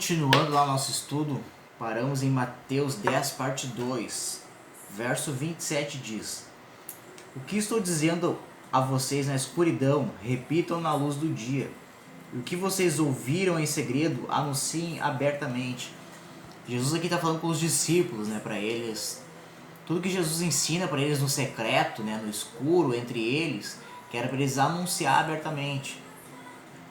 Continuando lá nosso estudo, paramos em Mateus 10, parte 2, verso 27 diz: O que estou dizendo a vocês na escuridão, repitam na luz do dia. E o que vocês ouviram em segredo, anunciem abertamente. Jesus aqui está falando com os discípulos, para eles. Tudo que Jesus ensina para eles no secreto, no escuro, entre eles, que era para eles anunciar abertamente.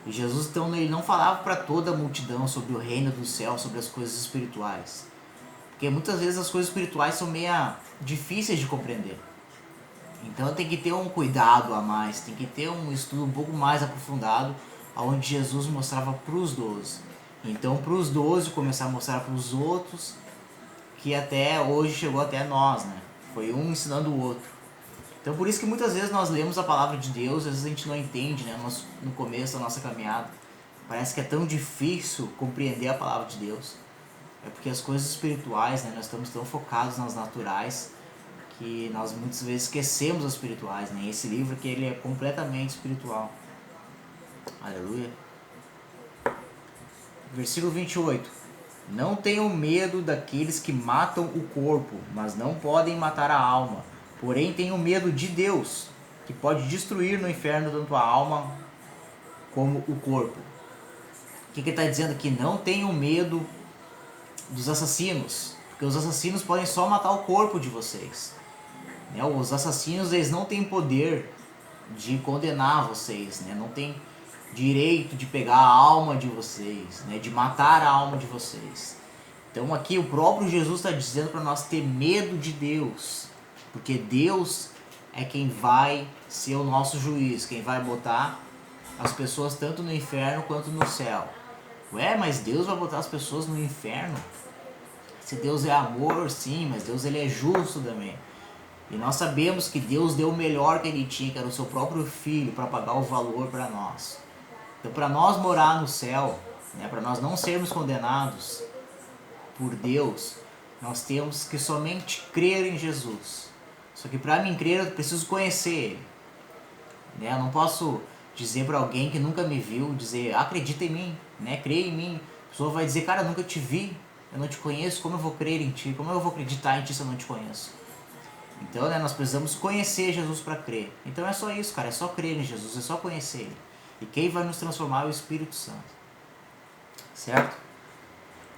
E Jesus, então, ele não falava para toda a multidão sobre o reino do céu, sobre as coisas espirituais. Porque muitas vezes as coisas espirituais são meio difíceis de compreender. Então tem que ter um cuidado a mais, tem que ter um estudo um pouco mais aprofundado, onde Jesus mostrava para os 12. Então para os 12 começar a mostrar para os outros, que até hoje chegou até nós, Foi um ensinando o outro. Então por isso que muitas vezes nós lemos a palavra de Deus, às vezes a gente não entende, no começo da nossa caminhada. Parece que é tão difícil compreender a palavra de Deus. É porque as coisas espirituais, nós estamos tão focados nas naturais, que nós muitas vezes esquecemos as espirituais, Esse livro que ele é completamente espiritual. Aleluia. Versículo 28. Não tenham medo daqueles que matam o corpo, mas não podem matar a alma. Porém, tenham medo de Deus, que pode destruir no inferno tanto a alma como o corpo. O que ele está dizendo aqui? Não tenham medo dos assassinos, porque os assassinos podem só matar o corpo de vocês. Os assassinos, eles não têm poder de condenar vocês, Não tem direito de pegar a alma de vocês, de matar a alma de vocês. Então aqui o próprio Jesus está dizendo para nós ter medo de Deus, porque Deus é quem vai ser o nosso juiz, quem vai botar as pessoas tanto no inferno quanto no céu. Ué, mas Deus vai botar as pessoas no inferno? Se Deus é amor, sim, mas Deus ele é justo também. E nós sabemos que Deus deu o melhor que ele tinha, que era o seu próprio filho, para pagar o valor para nós. Então, para nós morar no céu, para nós não sermos condenados por Deus, nós temos que somente crer em Jesus. Só que para mim crer, eu preciso conhecer Ele. Eu não posso dizer para alguém que nunca me viu, dizer, acredita em mim, creia em mim. A pessoa vai dizer, cara, eu nunca te vi, eu não te conheço, como eu vou crer em ti? Como eu vou acreditar em ti se eu não te conheço? Então, nós precisamos conhecer Jesus para crer. Então é só isso, cara, é só crer em Jesus, é só conhecer Ele. E quem vai nos transformar é o Espírito Santo. Certo?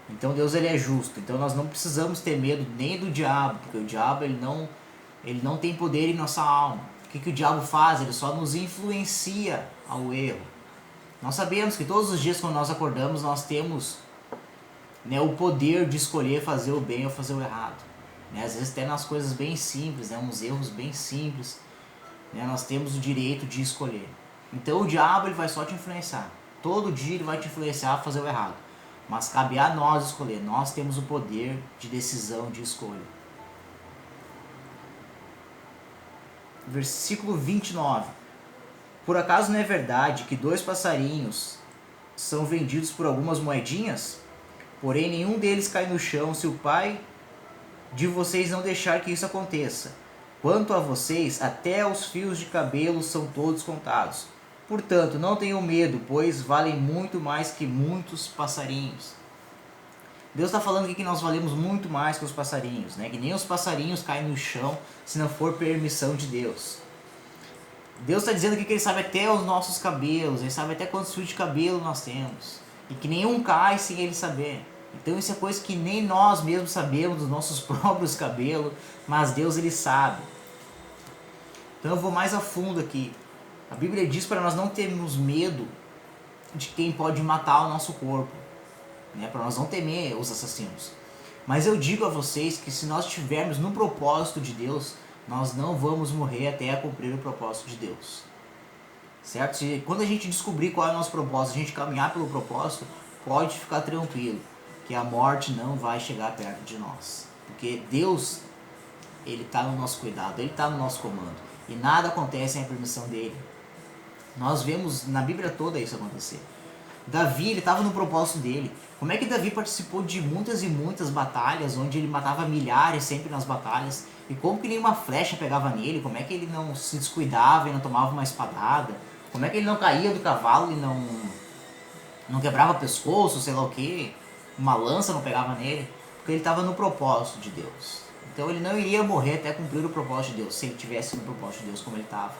Então Deus ele é justo. Então nós não precisamos ter medo nem do diabo, porque o diabo ele não tem poder em nossa alma. O que o diabo faz? Ele só nos influencia ao erro. Nós sabemos que todos os dias quando nós acordamos nós temos o poder de escolher fazer o bem ou fazer o errado. Às vezes até nas coisas bem simples, uns erros bem simples, nós temos o direito de escolher. Então o diabo ele vai só te influenciar. Todo dia ele vai te influenciar a fazer o errado. Mas cabe a nós escolher. Nós temos o poder de decisão, de escolha. Versículo 29. Por acaso não é verdade que 2 passarinhos são vendidos por algumas moedinhas? Porém nenhum deles cai no chão se o Pai de vocês não deixar que isso aconteça. Quanto a vocês, até os fios de cabelo são todos contados. Portanto, não tenham medo, pois valem muito mais que muitos passarinhos. Deus está falando aqui que nós valemos muito mais que os passarinhos, que nem os passarinhos caem no chão se não for permissão de Deus. Deus está dizendo aqui que Ele sabe até os nossos cabelos, Ele sabe até quantos fios de cabelo nós temos. E que nenhum cai sem Ele saber. Então isso é coisa que nem nós mesmos sabemos dos nossos próprios cabelos, mas Deus Ele sabe. Então eu vou mais a fundo aqui. A Bíblia diz para nós não termos medo de quem pode matar o nosso corpo, para nós não temer os assassinos. Mas eu digo a vocês que se nós estivermos no propósito de Deus, nós não vamos morrer até cumprir o propósito de Deus. Certo? Quando a gente descobrir qual é o nosso propósito, a gente caminhar pelo propósito, pode ficar tranquilo, que a morte não vai chegar perto de nós. Porque Deus, Ele está no nosso cuidado, Ele está no nosso comando. E nada acontece sem a permissão dEle. Nós vemos na Bíblia toda isso acontecer. Davi, ele estava no propósito dele. Como é que Davi participou de muitas e muitas batalhas, onde ele matava milhares sempre nas batalhas? E como que nenhuma flecha pegava nele? Como é que ele não se descuidava e não tomava uma espadada? Como é que ele não caía do cavalo e não quebrava pescoço, sei lá o quê? uma lança não pegava nele, porque ele estava no propósito de Deus. Então ele não iria morrer até cumprir o propósito de Deus, se ele tivesse no propósito de Deus como ele estava.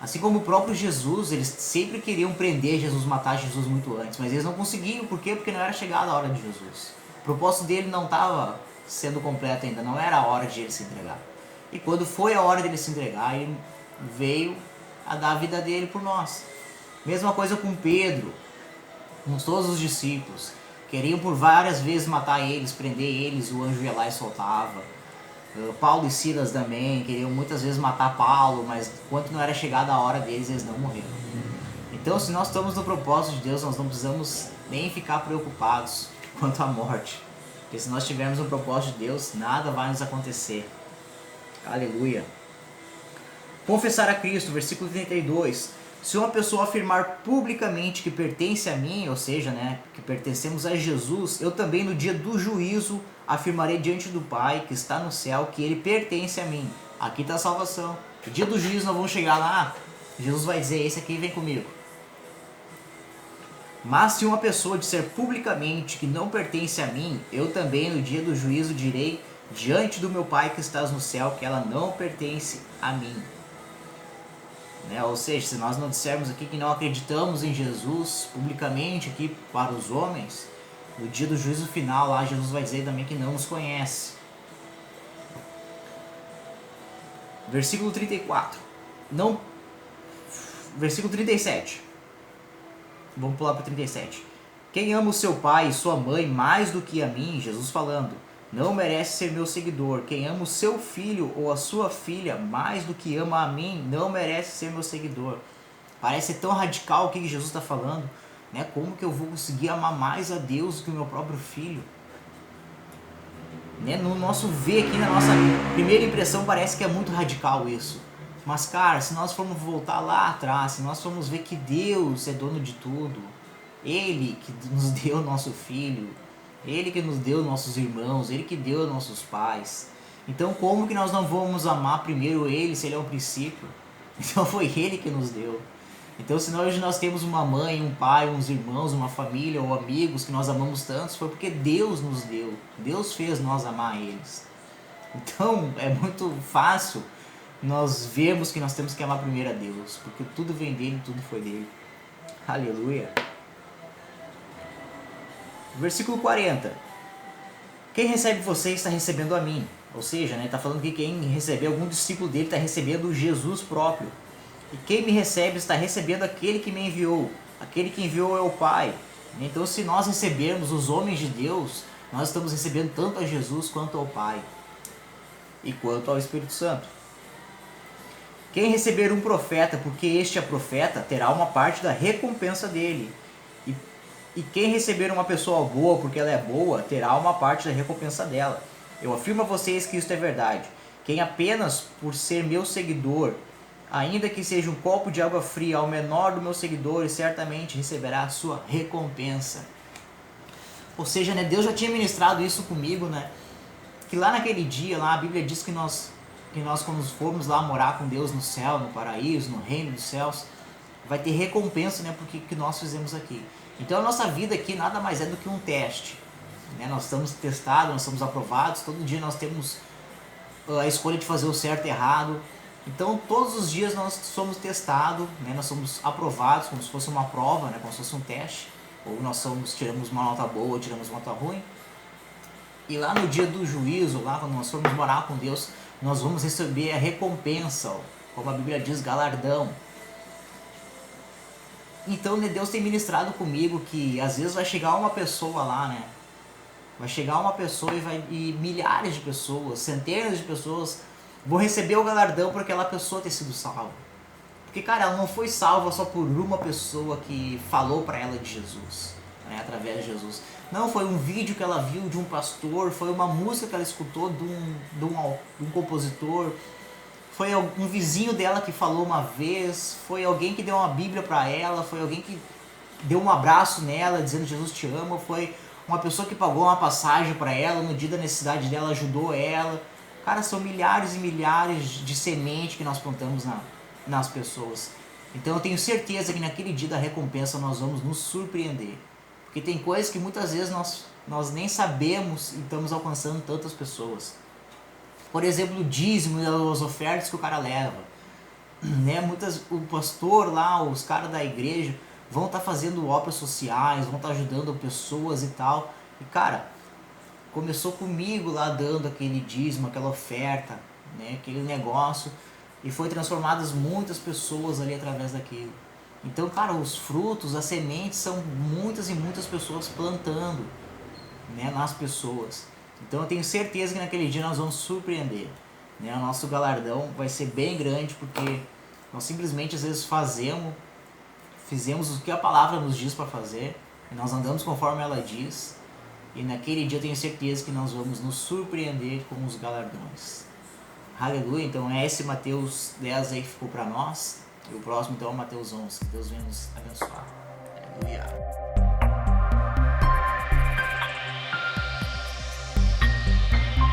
Assim como o próprio Jesus, eles sempre queriam prender Jesus, matar Jesus muito antes, mas eles não conseguiam, por quê? Porque não era chegada a hora de Jesus. O propósito dele não estava sendo completo ainda, não era a hora de ele se entregar. E quando foi a hora dele se entregar, ele veio a dar a vida dele por nós. Mesma coisa com Pedro, com todos os discípulos. Queriam por várias vezes matar eles, prender eles, o anjo ia lá e soltava. Paulo e Silas também queriam muitas vezes matar Paulo, mas enquanto não era chegada a hora deles, eles não morreram. Então, se nós estamos no propósito de Deus, nós não precisamos nem ficar preocupados quanto à morte. Porque se nós tivermos um propósito de Deus, nada vai nos acontecer. Aleluia. Confessar a Cristo, versículo 32. Se uma pessoa afirmar publicamente que pertence a mim, ou seja, que pertencemos a Jesus, eu também no dia do juízo afirmarei diante do Pai que está no céu que ele pertence a mim. Aqui está a salvação. No dia do juízo nós vamos chegar lá, Jesus vai dizer, esse aqui vem comigo. Mas se uma pessoa disser publicamente que não pertence a mim, eu também no dia do juízo direi diante do meu Pai que estás no céu que ela não pertence a mim. Ou seja, se nós não dissermos aqui que não acreditamos em Jesus publicamente aqui para os homens, no dia do juízo final lá Jesus vai dizer também que não nos conhece. Versículo 34. Versículo 37. Vamos pular para 37. Quem ama o seu pai e sua mãe mais do que a mim, Jesus falando, não merece ser meu seguidor. Quem ama o seu filho ou a sua filha mais do que ama a mim, não merece ser meu seguidor. Parece tão radical o que Jesus está falando. Como que eu vou conseguir amar mais a Deus do que o meu próprio filho? No nosso ver aqui, na nossa primeira impressão, parece que é muito radical isso. Mas, cara, se nós formos voltar lá atrás, se nós formos ver que Deus é dono de tudo, Ele que nos deu nosso filho, Ele que nos deu nossos irmãos, Ele que deu nossos pais. Então como que nós não vamos amar primeiro Ele, se Ele é o princípio? Então foi Ele que nos deu. Então se hoje nós temos uma mãe, um pai, uns irmãos, uma família ou amigos que nós amamos tantos, foi porque Deus nos deu. Deus fez nós amar eles. Então é muito fácil nós vermos que nós temos que amar primeiro a Deus, porque tudo vem dele, tudo foi dele. Aleluia. Versículo 40. Quem recebe você está recebendo a mim. Ou seja, está falando que quem receber algum discípulo dele está recebendo Jesus próprio. E quem me recebe está recebendo aquele que me enviou. Aquele que enviou é o Pai. Então se nós recebermos os homens de Deus, nós estamos recebendo tanto a Jesus quanto ao Pai. E quanto ao Espírito Santo. Quem receber um profeta, porque este é profeta, terá uma parte da recompensa dele. E quem receber uma pessoa boa, porque ela é boa, terá uma parte da recompensa dela. Eu afirmo a vocês que isto é verdade. Quem apenas por ser meu seguidor, ainda que seja um copo de água fria ao menor dos meus seguidores, certamente receberá a sua recompensa. Ou seja, Deus já tinha ministrado isso comigo, que lá naquele dia, lá a Bíblia diz que nós quando formos lá morar com Deus no céu, no paraíso, no reino dos céus, vai ter recompensa, porque que nós fizemos aqui. Então a nossa vida aqui nada mais é do que um teste. Nós estamos testados, nós somos aprovados, todo dia nós temos a escolha de fazer o certo e errado. Então todos os dias nós somos testados, nós somos aprovados como se fosse uma prova, como se fosse um teste. Ou nós tiramos uma nota boa ou tiramos uma nota ruim. E lá no dia do juízo, lá quando nós formos morar com Deus, nós vamos receber a recompensa, como a Bíblia diz, galardão. Então Deus tem ministrado comigo que às vezes vai chegar uma pessoa lá, vai chegar uma pessoa e milhares de pessoas, centenas de pessoas vão receber o galardão por aquela pessoa ter sido salva. Porque, cara, ela não foi salva só por uma pessoa que falou para ela de Jesus, através de Jesus. Não, foi um vídeo que ela viu de um pastor, foi uma música que ela escutou de um compositor, foi um vizinho dela que falou uma vez, foi alguém que deu uma Bíblia para ela, foi alguém que deu um abraço nela dizendo Jesus te ama, foi uma pessoa que pagou uma passagem para ela no dia da necessidade dela, ajudou ela. Cara, são milhares e milhares de sementes que nós plantamos nas pessoas. Então eu tenho certeza que naquele dia da recompensa nós vamos nos surpreender. Porque tem coisas que muitas vezes nós nem sabemos e estamos alcançando tantas pessoas. Por exemplo, o dízimo e as ofertas que o cara leva. Né? O pastor lá, os caras da igreja vão estar fazendo obras sociais, vão estar ajudando pessoas e tal. E cara, começou comigo lá dando aquele dízimo, aquela oferta, né? Aquele negócio, e foi transformadas muitas pessoas ali através daquilo. Então, cara, os frutos, as sementes são muitas e muitas pessoas plantando, né, nas pessoas. Então eu tenho certeza que naquele dia nós vamos surpreender, né? O nosso galardão vai ser bem grande, porque nós simplesmente às vezes fizemos o que a palavra nos diz para fazer, e nós andamos conforme ela diz, e naquele dia eu tenho certeza que nós vamos nos surpreender com os galardões. Aleluia. Então é esse Mateus 10 aí que ficou para nós, e o próximo então é o Mateus 11. Que Deus venha nos abençoar. Aleluia.